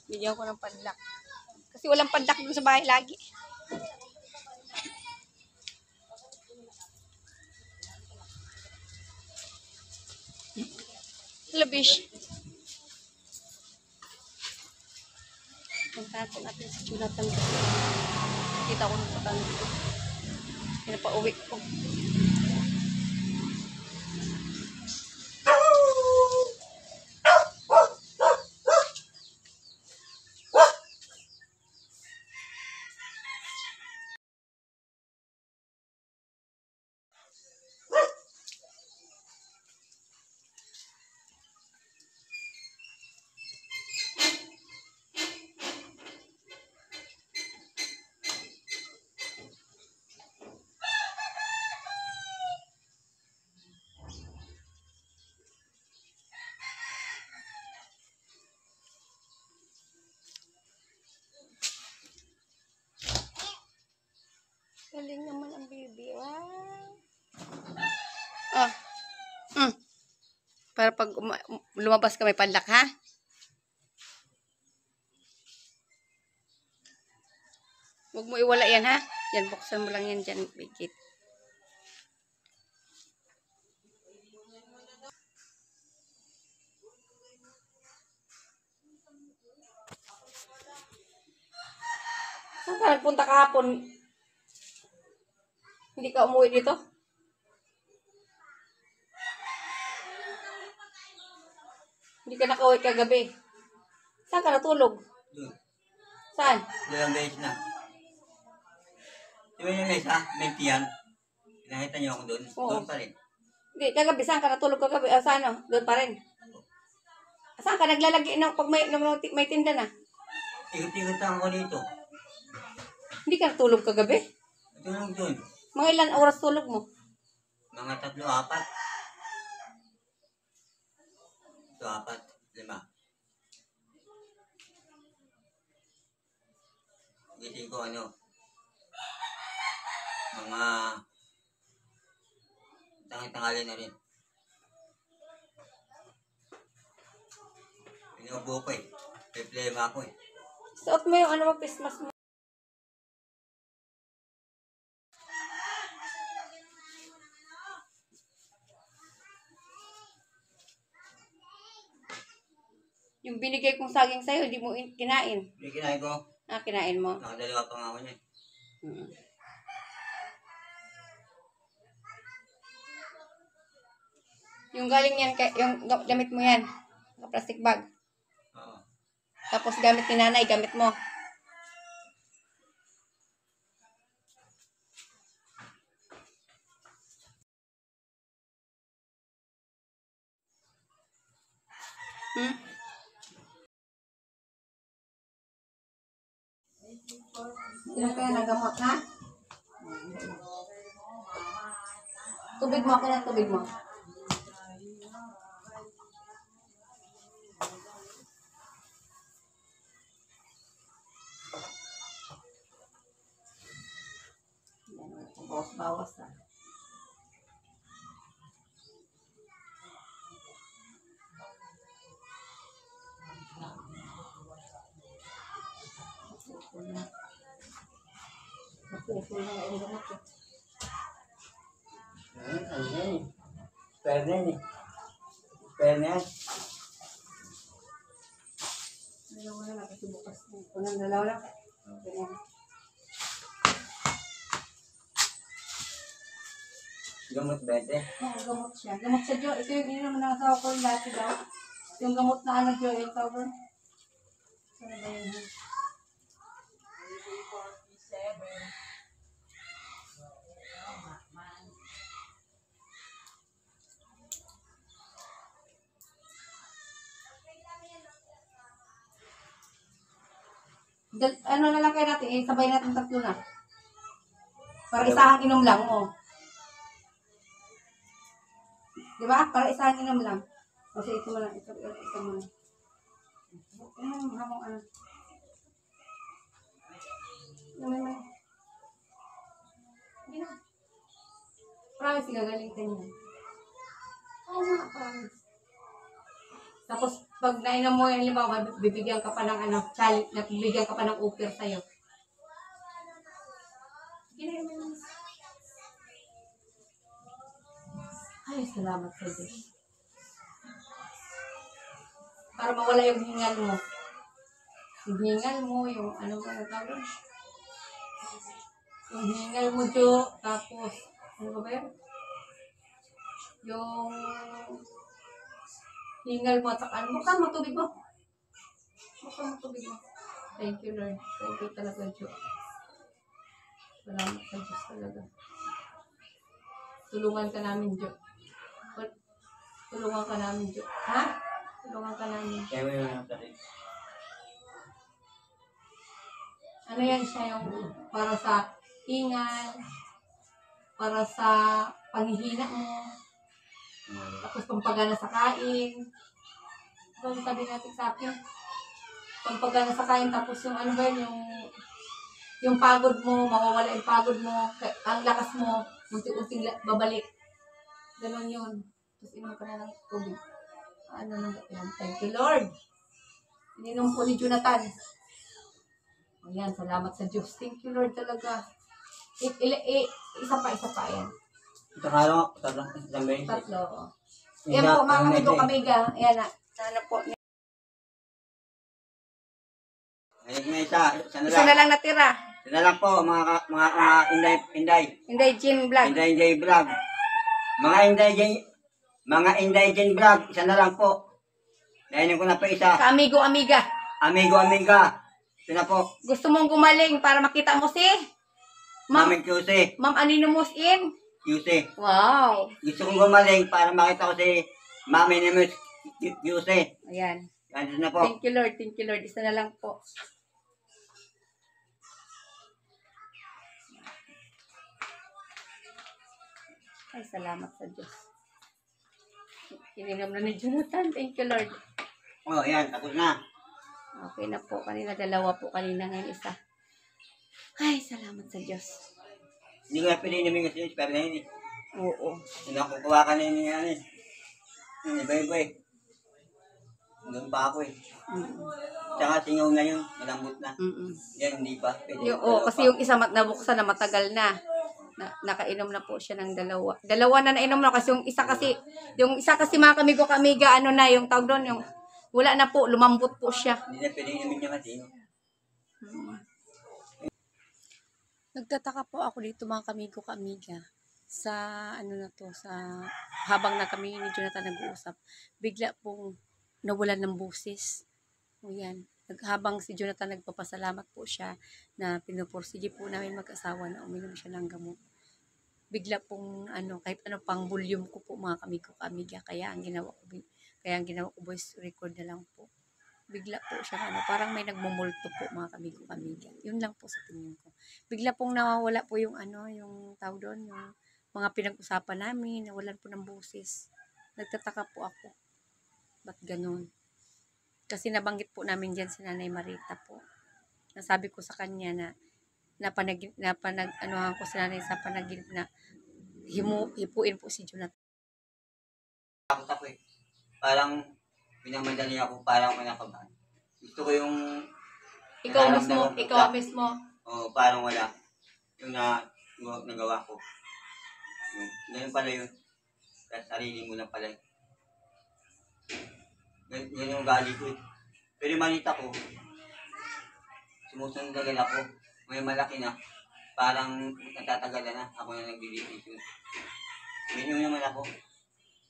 Bigyan ko ng padlock. Kasi walang padlock dun sa bahay lagi. Hello, Bish. Puntahan natin si Jonathan kasi kita ko nung patang dito. Pinapauwi ko. Galing naman ang baby. Wow. Oh. Para pag lumabas ka may padlock, ha? Huwag mo iwala yan, ha? Yan, buksan mo lang yan dyan, bigit. Saan ka nagpunta kahapon? Hindi ka umuwi dito? Hindi ka nakauwi kagabi. Saan ka natulog? Doon. Saan? Dalawang beses na. Di ba yung mesa? May tiyan. Nakita niyo ako doon? Oo. Doon pa rin. Hindi, kagabi. Saan ka natulog kagabi? Saan? Doon pa rin. Saan ka naglalagi ng pag may tinda na? Ikot-ikot lang ako dito. Hindi ka natulog kagabi? Tulog doon. Mga ilan oras tulog mo? Mga 3, 4. 4, 5. Gising ko mga tangali na rin. Pinubo ko eh. Problema ako eh. Suot mo yung mo, face mask mo. Yung binigay kong saging sa'yo, hindi mo kinain. Hindi kinain ko. Kinain mo. Nakadalawa pa nga ako niya. Yung galing yan, yung damit mo yan. Plastic bag. Oo. Tapos gamit ni nanay, gamit mo. Sino kaya nagamot, ha? Tubig mo, kaya tubig mo. Bawas-bawas na. Spare na yan eh. Spare na yan. Dalawa na lang kasi bukas. Unang dalawa lang. Gamot 20. Oo, gamot siya. Gamot sa Joe. Ito yung ininom ng asawa ko yung dati daw. Yung gamot na Joe, yung cover. Sana ba yun? Ano na lang kayo natin, sabay natin tatlo na. Para isahang inom lang, oh. Diba? Para isahang inom lang. Kasi ito mo lang, ito mo lang. Habang ano. Hindi na. Promise, gagaling ka niya. Oo nga, promise. Tapos, pag nainom mo yan, halimbawa, bibigyan ka pa ng challenge, bibigyan ka pa ng offer sa'yo. Ay, salamat sa Diyos. Para mawala yung hingal mo. Yung hingal mo, yung ano ba na tawag? Yung hingal mo, Jo. Tapos, ano ba yun? Yung hingal mo at saka, buksan mo tubig mo. Buksan mo tubig mo. Thank you, Lord. Thank you talaga, Jo. Salamat sa Diyos talaga. Tulungan ka namin, Jo. Tulungan ka namin, Jo. Ha? Tulungan ka namin. Kaya mo yung tarik. Ano yan siya yung para sa hingal, para sa panghihina mo, tapos pampagana sa kain. Ano sabi natin sa akin? Pampagana sa kain, tapos yung ano ba yun, yung pagod mo, mawawala yung pagod mo, ang lakas mo, unti-unting babalik. Ganon yun. Tapos inom ka na ng tubig. Ano nang yan? Thank you, Lord. Ininom po ni Jonathan. Ayan, salamat sa Diyos. Thank you, Lord, talaga. Isa pa yan. Tatlo. Tatlo. Tatlo. Yan po, mga kamigo kamiga. Ayan na. Sana po. Ayun nga isa. Isa na lang natira. Isa na lang po, mga Inday. Inday Jean Vlog. Inday Vlog. Mga Inday Jean Vlog. Isa na lang po. Dahil ko na po isa. Kaamigo amiga. Amigo. Ito na po. Gusto mong gumaling para makita mo si Ma'am QC. Ma'am Anonymous in? QC. Wow. Gusto kong gumaling para makita ko si Ma'am Anonymous QC. Ayan. Ito na po. Thank you, Lord. Thank you, Lord. Isa na lang po. Ay, salamat sa Diyos. Ininom na ni Jonathan. Thank you, Lord. Oh, ayan. Tapos na. Okay na po. Kanina dalawa po. Kanina ngayon isa. Ay, salamat sa Diyos. Hindi ko na pili namin kasi pero na yun eh. Oo. Nakukuha ka na yun yan eh. Iba eh. Doon pa ako eh. Tsaka singaw na yun. Malambot na. Yan, hindi pa. Kasi yung isa nabuksan na matagal na. Nakainom na po siya ng dalawa. Dalawa na nainom na kasi yung isa kasi mga kamigo kamiga, ano na yung tawag doon, yung wala na po, lumambot po siya. Hindi na pili namin niya matino. Nagtataka po ako dito mga kamigo kamiga sa ano na to, sa habang na kami ni Jonathan nag-uusap, bigla pong nawalan ng busis. O yan. Habang si Jonathan nagpapasalamat po siya na pinupursige po namin mag-asawa na uminom siya ng gamot. Bigla pong kahit ano pang volume ko po mga kamigo kamiga, kaya ang ginawa ko voice record na lang po. Bigla po siya parang may nagmumulto po mga kamigo kamiga. Yun lang po sa tingin ko. Bigla pong nawawala po yung yung tawag doon, yung mga pinag-usapan namin, nawalan po ng busis. Nagtataka po ako. Ba't ganun? Kasi nabanggit po namin dyan si Nanay Marita po. Nasabi ko sa kanya anuhan ko si Nanay sa panaginip na hipuin po si Jonathan. Takot ako eh. Parang minamadali ako, parang manakabahan. Gusto ko yung Ikaw mismo. Oo, parang wala. Yung nagawa ko. Ganun pala yun. Kaya sarili mo lang pala yun. Yan yung ugali ko eh. Pero yung manita ko, sumusundagan ako. May malaki na. Parang natatagalan na. Ako na nag-decision. Ganyan naman ako.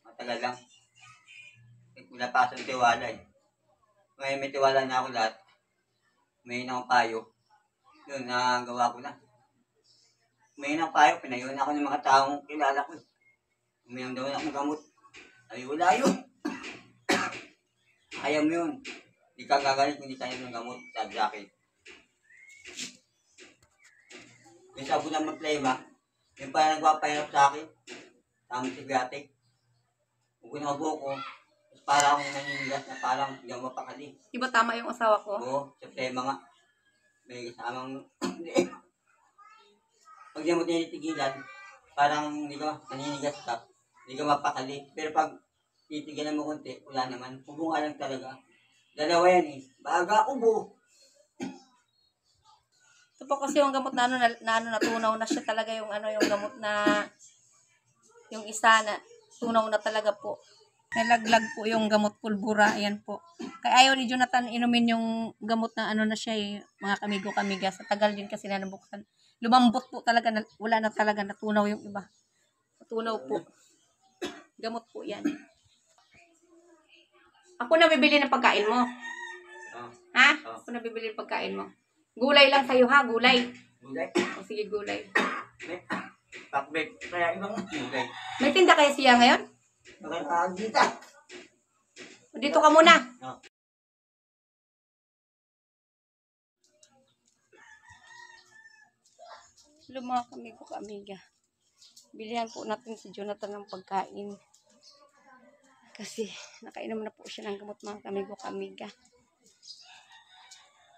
Matagal lang. Wala pa sa tiwala eh. Ngayon may tiwala na ako lahat. May akong payo. Yun, nagawa ko na. May akong payo. Pinayuan ako ng mga taong kilala ko eh. Umayang daw na akong gamot. Ay, wala yun. Ayaw mo yun. Hindi ka gagalit kung hindi tayo ng gamot. Sabi sa akin. Yung sabi na mag-plema, yung parang nagpapahirap sa akin. Tamang sigyatik. Kung ginagawa ko, parang akong naninigas na parang hindi ako mapakali. Di ba tama yung asawa ko? Oo, sa plema nga. May kasamang... Pag di mo tinitigilan, parang hindi ka maninigas ka. Hindi ka mapakali. Pero pag titigalan mo konti, wala naman. Ubo nga lang talaga. Dalawa yan eh. Baga ubo. Ito po kasi yung gamot na natunaw na siya talaga yung yung gamot na yung isa na tunaw na talaga po. Nalaglag po yung gamot pulbura, ayan po. Kaya ayaw ni Jonathan inumin yung gamot na na siya mga kamigo-kamiga. Sa tagal din kasi nanabuksan. Lumambot po talaga, wala na talaga, natunaw yung iba. Natunaw po. Gamot po yan. Ako na bibili ng pagkain mo. Oh. Ha? Oh. Ako na bibili ng pagkain mo. Gulay lang sa'yo ha, gulay. Gulay. O sige, gulay. Pakbet. Kaya ibang gulay. May tinda kaya siya ngayon? Nakakagita. Dito ka muna. Oh. Hello mga kamigo ka-amiga. Bilihan po natin si Jonathan ng pagkain. Kasi nakainom na po siya ng gamot mga kamigo ka-amiga.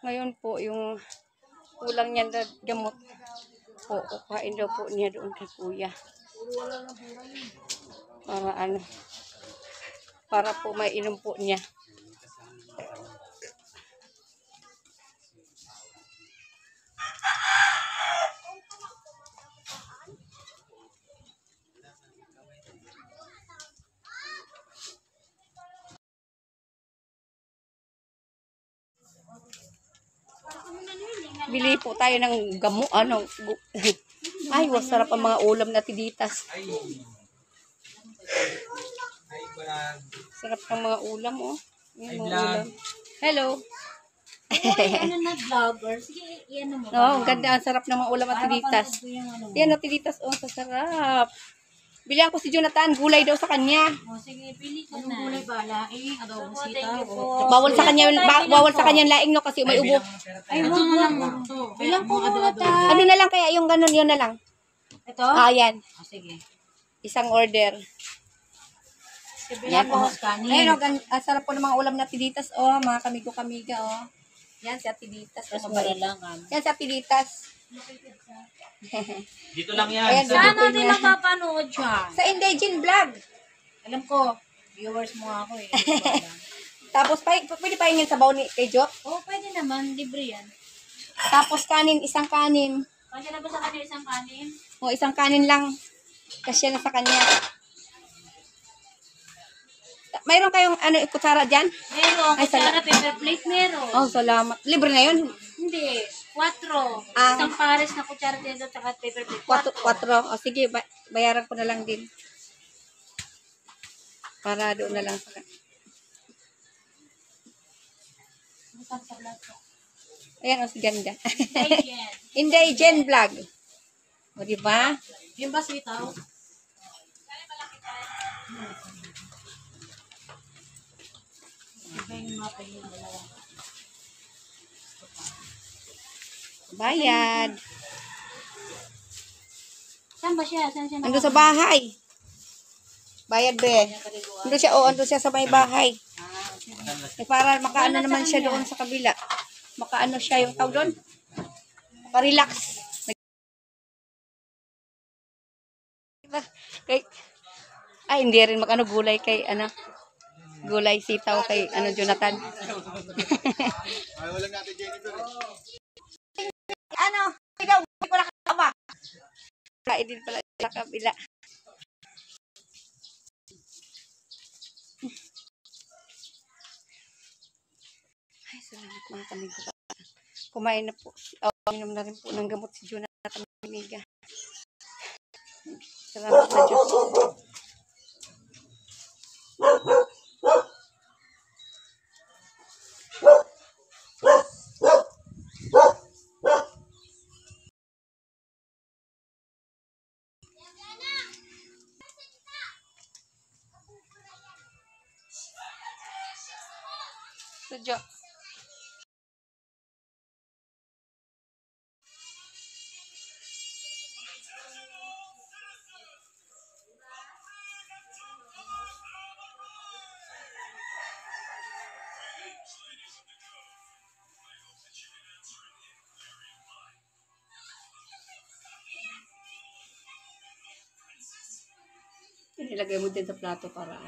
Ngayon po yung kulang niya na gamot po, kukain daw po niya doon kay kuya. Para po may inom po niya. Bili po tayo ng gamo, ay, sarap ang mga ulam na tiditas. Sarap ng mga ulam, oh. Yan, mga ulam. Hello. Ano na vlogger? Sige, yan mo. No, ang ganda, ang sarap ng mga ulam at tiditas. Yan, at tiditas, oh, sarap. Bilihan ko si Jonathan, gulay daw sa kanya. O, sige, pili ka na. Gulay bala. Adobo sitaw. Bawal sa kanya, bawal sa kanya laing no kasi may ubo. Ay, wag na lang ito. Bilang po muna tayo. Ano na lang kaya yung ganun, yun na lang. Ito? Ah, yan. O, sige. Isang order. Bilang po kanin. Ayun, ang sarap po ng mga ulam na tiditas, oh, mga kamigo-kamiga, oh. Yan si Atiditas. Ito para lang. Yan si Atiditas. Dito lang yan. Ayan, Saan dito natin niya. mapapanood siya? Sa Indigene Vlog. Alam ko, viewers mo ako eh. Tapos, pwede pa yung sabaw ni kay Jo. Oo, pwede naman. Libre yan. Tapos kanin, isang kanin. Kasi na ba sa kanya isang kanin? O, isang kanin lang. Kasi na sa kanya. Mayroon kayong kutsara dyan? Meron. Ay, Kutsara, paper plate, meron. Oh, salamat. Libre na yun. Hindi. 4. Ah. Isang pares na kutsara dito at paper plate. 4. O, sige, bayaran ko na lang din. Para doon na lang sa Ayan, o, si ganda. Ayan. Indigene Vlog. O, diba? Yung ba sitaw? Bayad. Saan ba siya? Saan siya? Ando sa bahay. Bayad be. Ando siya sa may bahay. Para makaano naman siya doon sa kabila. Makaano siya yung tawag doon. Maka-relax. Ay, hindi rin makano gulay kay gulay sitaw kay Jonathan. Ay, walang natin Jennifer. Ikaw, hindi ko nakakaba. Kain din pala sa kabila. Ay, salamat mga kamigo. Kumain na po. Minom na rin po ng gamot si Jonathan Miga. Salamat sa Diyos. Sadya. Nilagay mo din sa plato para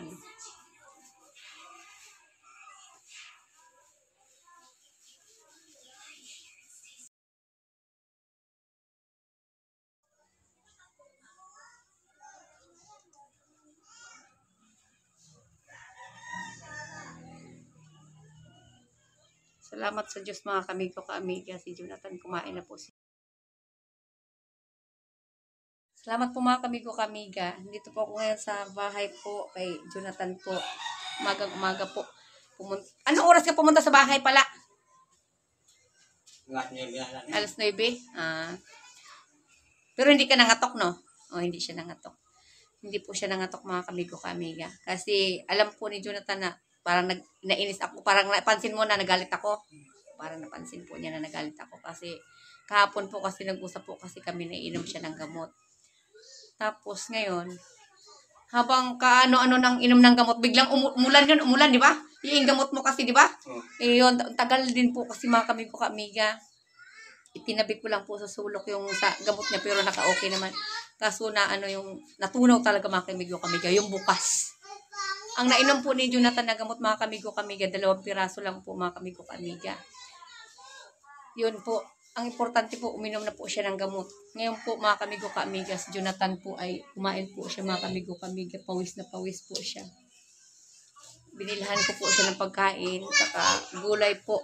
Salamat sa Diyos mga kamigo ka-amiga. Si Jonathan kumain na po siya. Salamat po mga kamigo ka-amiga. Dito po ako ngayon sa bahay po kay Jonathan po. Umaga po. Anong oras ka pumunta sa bahay pala? Ingat niya binalan. Alas 9? Pero hindi ka nangatok, no? O, hindi siya nangatok. Hindi po siya nangatok mga kamigo ka-amiga. Kasi alam po ni Jonathan na parang nainis ako. Parang napansin mo na nagalit ako. Parang napansin po niya na nagalit ako. Kasi kahapon po kasi nag-usap po kasi kami na inom siya ng gamot. Tapos ngayon, habang kaano-ano nang inom ng gamot, biglang umulan, di ba? Yung gamot mo kasi, di ba? Oh. Yun, tagal din po kasi mga kamigo ka-amiga. Itinabi ko lang po sa sulok yung sa gamot niya pero naka-okay naman. Kaso na yung natunaw talaga mga kamigo kamiga, yung bukas. Ang nainom po ni Jonathan na gamot mga kamigo kamiga, 2 piraso lang po mga kamigo kamiga. Yun po, ang importante po uminom na po siya ng gamot. Ngayon po mga kamigo kamiga, si Jonathan po ay kumain po siya mga kamigo kamiga, pawis na pawis po siya. Binilhan ko po siya ng pagkain, saka gulay po.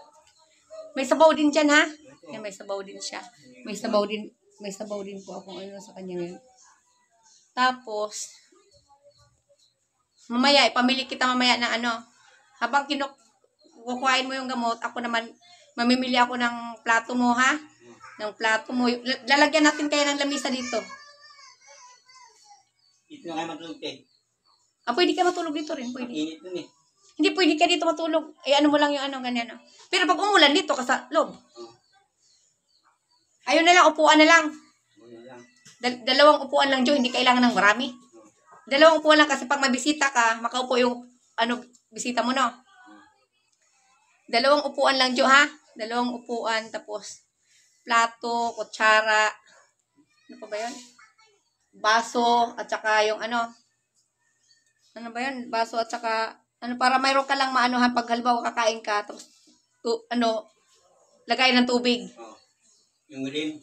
May sabaw din dyan ha? Yan, may sabaw din siya. May sabaw din po akong sa kanya ngayon. Tapos, mamaya, ipamili kita mamaya na habang kukuhain mo yung gamot, ako naman, mamimili ako ng plato mo ha? Ng plato mo. Lalagyan natin kaya ng lamisa dito. Dito na kayo matulog, te. Pwede ka matulog dito rin, pwede. Init nun eh. Hindi pwede ka dito matulog. Ano mo lang yung ganyan. Pero pag umulan dito ka sa loob. Ayun na lang, upuan na lang. Wala lang. 2 upuan lang, Jo. Hindi kailangan ng marami. 2 upuan lang kasi pag may bisita ka, makaupo yung bisita mo, no? 2 upuan lang, Jo, ha? 2 upuan, tapos plato, kutsara. Ano pa ba yun? Baso, at saka yung ano ba yun? Baso at saka para mayroon ka lang maanuhan pag halimbawa kakain ka, tapos lagay ng tubig. Oh. Yung green.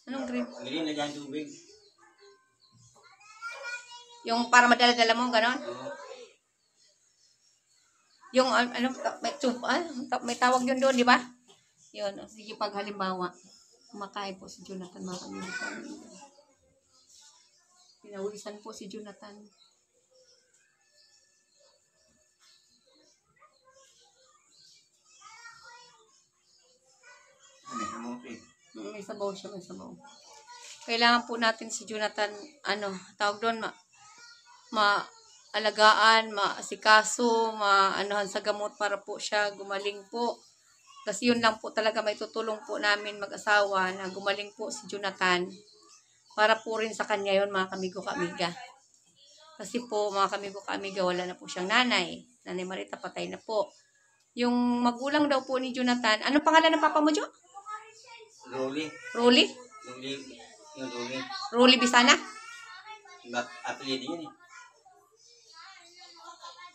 Anong green? Green, lagyan tubig. Yung para madala-dala mo, ganon? Oo. Yung may tawag yun doon, di ba? Yun, sige pag halimbawa, kumakain po si Jonathan mga kamigo. Pinawisan po si Jonathan. May sabaw siya, may sabaw. Kailangan po natin si Jonathan, tawag doon, maalagaan, maasikaso, maanohan sa gamot para po siya gumaling po. Kasi yun lang po talaga may tutulong po namin mag-asawa na gumaling po si Jonathan. Para po rin sa kanya yun mga kamigo ka-amiga. Kasi po mga kamigo ka-amiga, wala na po siyang nanay. Nanay Marita patay na po. Yung magulang daw po ni Jonathan, anong pangalan ng papa mo, Jo? Rolly. Rolly? Yung Rolly. Rolly Bisana? Apelido yun eh.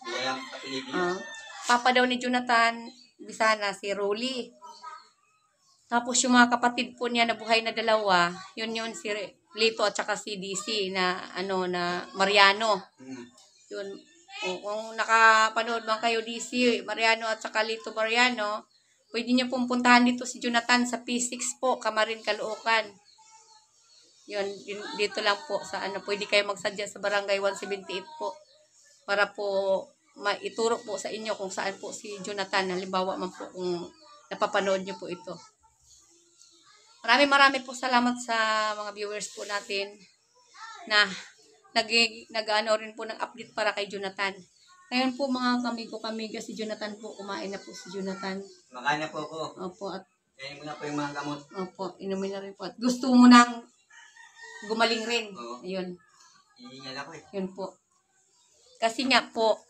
Hindi alam apelido yun. Papa daw ni Jonathan Bisana, si Rolly. Tapos yung mga kapatid po niya na buhay na 2, yun si Lito at saka si DC na na Mariano. Yun. Kung nakapanood man kayo DC, Mariano at saka Lito Mariano, pwede niyo pong puntahan dito si Jonathan sa P6 po, Kamarin, Caloocan. Yun, dito lang po sa pwede kayo magsadya sa Barangay 178 po para po maituro po sa inyo kung saan po si Jonathan. Halimbawa man po kung napapanood niyo po ito. Marami po salamat sa mga viewers po natin na nag-ano rin po ng update para kay Jonathan. Ngayon po mga kamigo-kamiga, si Jonathan po, kumain na po si Jonathan. Makain na po ako. Opo, at Kainin mo na po yung mga gamot. opo, inumin na rin po. At gusto mo nang gumaling rin. Oo. Ayun, Hihingal ako eh. yun po. Kasi nga po,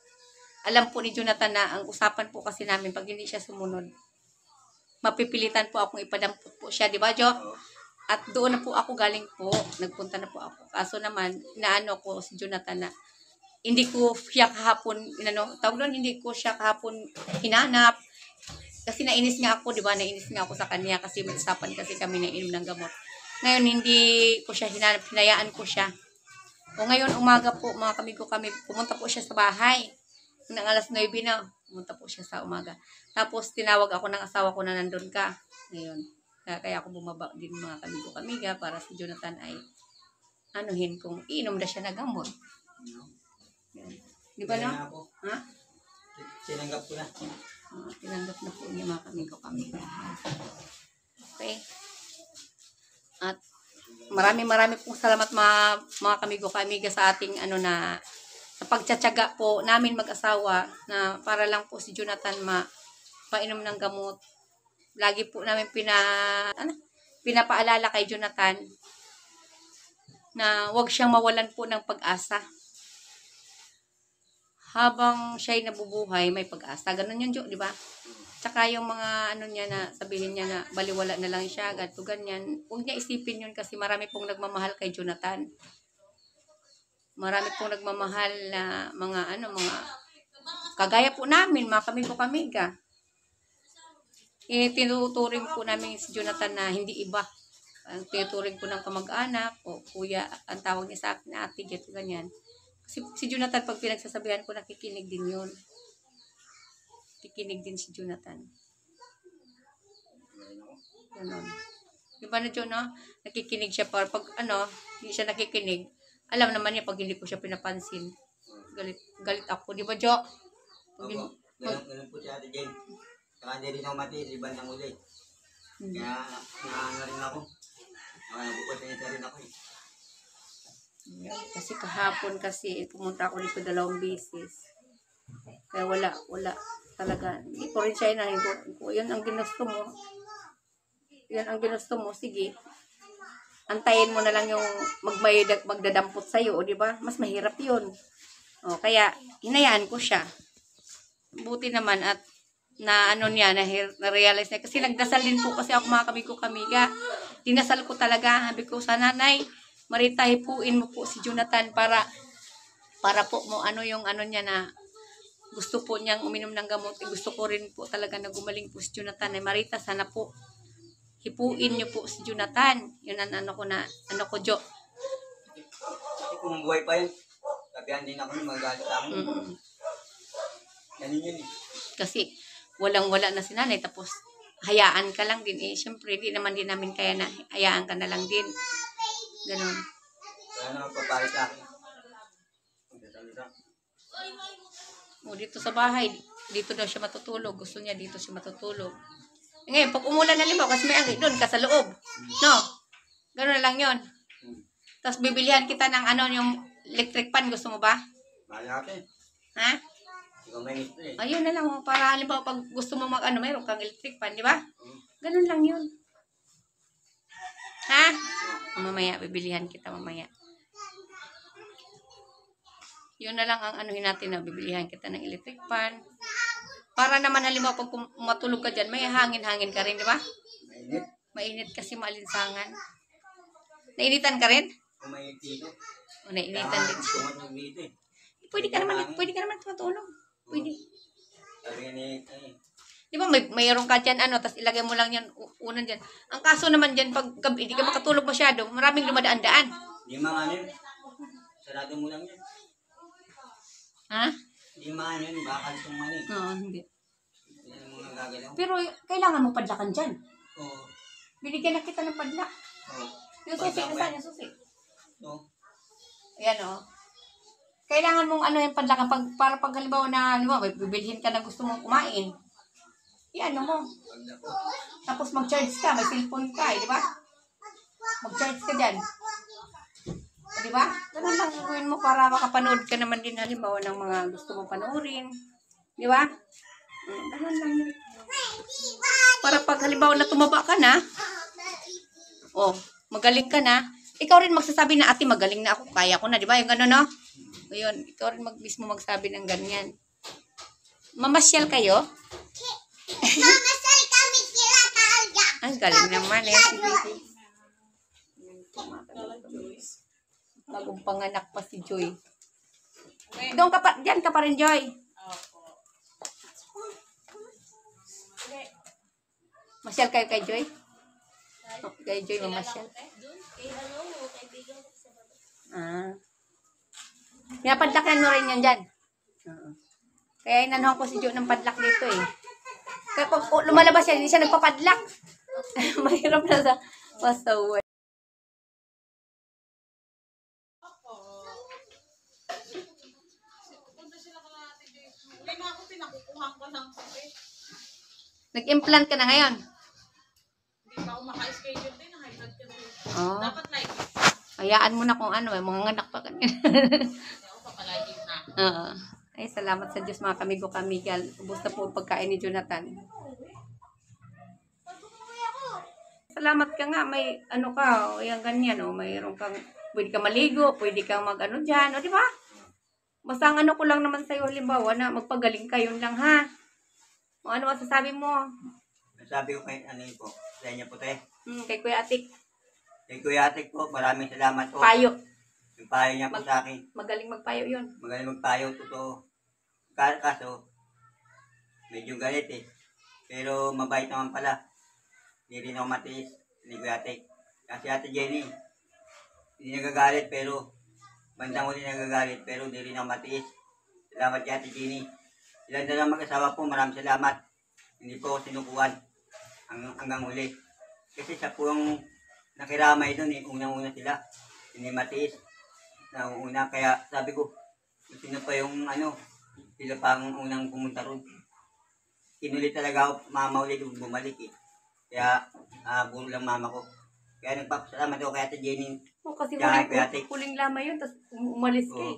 alam po ni Jonathan na ang usapan po kasi namin pag hindi siya sumunod, mapipilitan po akong ipadampot po siya, di ba, Jo? Oo. At doon na po ako galing po, nagpunta na po ako. Kaso naman, inaano ko si Jonathan na hindi ko siya kahapon, tawag doon, hindi ko siya kahapon hinanap. Kasi nainis nga ako, di ba? Nainis nga ako sa kanya kasi may usapan kasi kami na inom ng gamot. Ngayon, hindi ko siya hinanap, hinayaan ko siya. O ngayon, umaga po, mga kamigo kami, pumunta po siya sa bahay. Nang alas 9 na, Pumunta po siya sa umaga. Tapos tinawag ako ng asawa ko na nandun ka. Ngayon. Kaya ako bumaba din mga kamigo-kamiga para si Jonathan ay anuhin kung iinom na siya na gamot. Yan. Di ba Kaya no? na ako. Ha? Sinanggap ko na. Tinanggap na po niya mga kamigo-kamiga. Okay. At maraming pong salamat mga kamigo-kamiga sa ating sa pagtsatsaga po namin mag-asawa na para lang po si Jonathan painom ng gamot. Lagi po namin pinapaalala kay Jonathan na huwag siyang mawalan po ng pag-asa. Habang siya'y nabubuhay, may pag-asa. Ganun yun, Jo, di ba? Tsaka yung mga niya na sabihin niya na baliwala na lang siya, ganito, ganyan. Huwag niya isipin yun kasi marami pong nagmamahal kay Jonathan. Marami pong nagmamahal na mga kagaya po namin, mga kamigo-kamiga. Tinuturing po namin si Jonathan na hindi iba. Ang tinuturing ko ng kamag-anak o kuya, ang tawag niya sa akin na ate, ganito, ganyan. Si Jonathan, pag pinagsasabihan ko, nakikinig din yun. Nakikinig din si Jonathan. Ganon. Diba na, Jo, no? Nakikinig siya para pag hindi siya nakikinig. Alam naman niya pag hindi ko siya pinapansin. Galit ako. Di ba, Jo? Opo. Ganun po si Ate Jen. Saka hindi rin ako matiis, ibang uli. Kaya naano rin ako. Nabukod rin ako eh. Kasi kahapon pumunta ako dito 2 beses. Kaya wala talaga. Hindi ko rin siya kung yan ang ginusto mo. Yan ang ginusto mo, sige. Antayin mo na lang yung magdadampot sa'yo, o di ba? Mas mahirap yun. O, kaya hinayaan ko siya. Buti naman at na-realize niya. Kasi nagdasal din po kasi ako mga kamigo-kamiga. Dinasal ko talaga. Sabi ko sa nanay, Marita, hipuin mo po si Jonathan para po mo yung niya na gusto po niyang uminom ng gamot. Gusto ko rin po talaga na gumaling po si Jonathan. Marita, sana po hipuin niyo po si Jonathan. Yun ang ko, Jo. Kung buhay pa yun, sabihan din ako magalit sa akin. Ganun yun eh. Kasi walang-wala na si nanay. Tapos hayaan ka lang din. Siyempre, di naman din namin kaya na hayaan ka na lang din. Ganun. Kaya naman papalit sa akin. O, dito sa bahay, dito daw siya matutulog. Gusto niya dito siya matutulog. Ngayon, pag umulan na limaw, kasi may angin doon ka sa loob. No? Ganun na lang yun. Tapos bibilihan kita ng yung electric fan. Gusto mo ba? Mahal natin. Ha? Ikaw may gusto eh. Ayun na lang. Para halimbawa, pag gusto mo mayroon kang electric fan, di ba? Ganun lang yun. Ha? Mamaya, bibilihan kita mamaya. Yun na lang ang natin na bibilihan kita ng electric fan. Para naman halimbawa pag matulog ka dyan, may hangin-hangin ka rin, di ba? Mainit. Mainit kasi maalinsangan. Nainitan ka rin? Kung may dito. O, nainitan din siya. Tumatog dito eh. Pwede ka naman matulog. Pwede. Sabi nga ni Di ba mayroon ka dyan, tapos ilagay mo lang yan, unan dyan. Ang kaso naman dyan, pag gabi, hindi ka makatulog masyado, maraming dumadaan-daan. Di mga yun. Sarado mo lang yun. Ha? Di mga yun. Bakal itong mani. Oo, hindi. Yan ang mga gagalaw. Pero kailangan mo padlakan dyan. Oo. Binigyan na kita ng padlak. Oo. Yung susi, nasaan yung susi? Oo. Ayan o. Kailangan mong yung padlakan para pag halimbawa bibilhin ka na gusto mong kumain. Mo. Tapos mag-charge ka, may cellphone ka, di ba? Mag-charge ka dyan. Di ba? Ganun lang gawin mo para makapanood ka naman din halimbawa ng mga gusto mong panoorin. Di ba? Ganun lang yun. Para pag halimbawa na tumaba ka na, magaling ka na, ikaw rin magsasabi na, ate, magaling na ako, kaya ko na, di ba? Yung gano'n, no? Ayun, ikaw rin mismo magsabi ng ganyan. Mamasyal kayo? Mamasal kami sila talaga. Ang galing naman si Baby. Bagong panganak pa si Joy. Doon ka pa, dyan ka pa rin, Joy. Masyal kayo kay Joy? Kay Joy, mamasyal. Pinapadlakan mo rin yan dyan. Kaya inanuhan ko si Jo ng padlock dito eh. Kaya pag lumalabas siya, hindi siya nagpapadlock. Mahirap na sa pasawa. Nag-implant ka na ngayon? Hindi pa ako maka-schedule din. High blood ka din. Oo. Dapat like, Hayaan mo na kung ano, mga anak pa kanina. hindi ako papalagin na. Oo. Ay, salamat sa Diyos mga kamigo-kamigal. Ubus na po ang pagkain ni Jonathan. Salamat ka nga, may ano ka, o yung ganyan, o mayroon kang, pwede ka maligo, pwede kang mag-ano dyan, o di ba? Basta ang ano ko lang naman sa'yo, halimbawa na magpagaling ka, yun lang ha. O ano masasabi mo? Sabi ko kay ano yun po, sa inyo po tayo. Kay Kuya Atik, Kay Kuya Atik po, maraming salamat po. payo. Yung payo niya po sa akin. Magaling magpayo yun. Magaling magpayo, totoo. Kaso, medyo galit eh. Pero mabait naman pala. Hindi rin ako matiis ni Kuya Atik. Kasi Ate Jenny, hindi nagagalit pero bandang huli nagagalit pero hindi rin ako matiis. Salamat kay Ate Jenny. Silang dalawang mag-asawa po, maraming salamat. Hindi po ako sinukuhan hanggang huli. Kasi siya po yung nakiramay doon eh. Unang-una sila. Hindi matiis. Una, kaya sabi ko, sino pa yung ano, sila pa ang unang pumunta ron. Kinulit talaga ako, mama ulit bumalik eh. Kaya, puro lang mama ko. Kaya nagpapasalamat ako kay Ate Jenny. O kasi Kaya Kuya Atik. huling lamay yun, tapos umalis ka Oo. eh.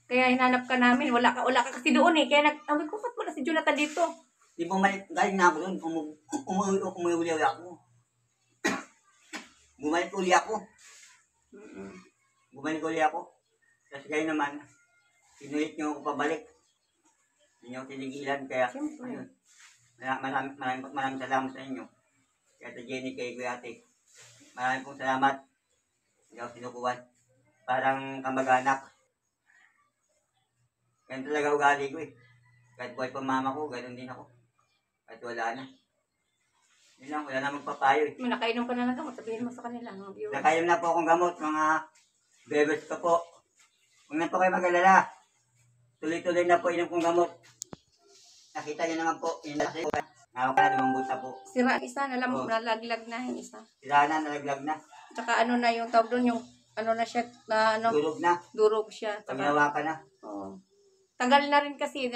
Kaya hinanap ka namin, wala ka kasi doon eh. Kaya nag-awit ko, ba't wala si Jonathan dito? Di bumalik, galing na ako doon, umuwi ako. Bumalik uli ako. Bumalik uli ako. Tapos kayo naman, pinulit niyo ako pabalik. Hindi niyo ako tinigilan, kaya Siyempre. ayun. Maraming salamat sa inyo. Kaya Ate Jenny, kay Kuya Atik. Maraming pong salamat. Hindi ako sinukuhan. Parang kamag-anak. Ganun talaga ugali ko eh. Kahit buhay pa mama ko, ganun din ako. Kahit wala na. Yun lang, wala na magpapayo eh. Nakainom ka na lang gamot, sabihin mo sa kanila, mga viewers. Nakainom na po akong gamot, mga bebes ko po. Huwag na po kayo mag-alala. Tuloy-tuloy na po inom kong gamot. Nakita niyo naman po, yung nasa ko. Nawag ka na, 5 buta po. Sira ang isa, alam mo, Oo. nalaglag na yung isa. Sira na, nalaglag na. Tsaka ano na yung tawag doon, yung ano na siya, na ano, Durog na. durog siya. Tsaka, Paginawa ka na. oo. Tagal na rin kasi,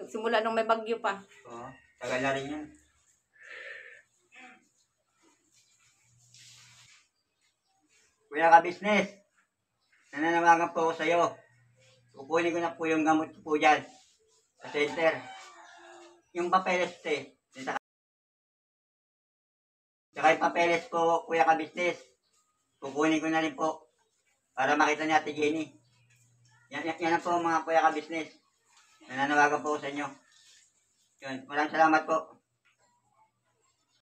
simula nung may bagyo pa. Oo, tagal na rin yun. Kuya ka-business, nananawagan po ako sa'yo. Kukunin ko na po yung gamot ko po dyan sa center. Yung papeles tsaka yung papeles po, kuya ka-business, kukunin ko na rin po para makita ni Ate Jenny. Yan na po mga kuya ka-business. Nananawagan po ako sa inyo. Yun, maraming salamat po.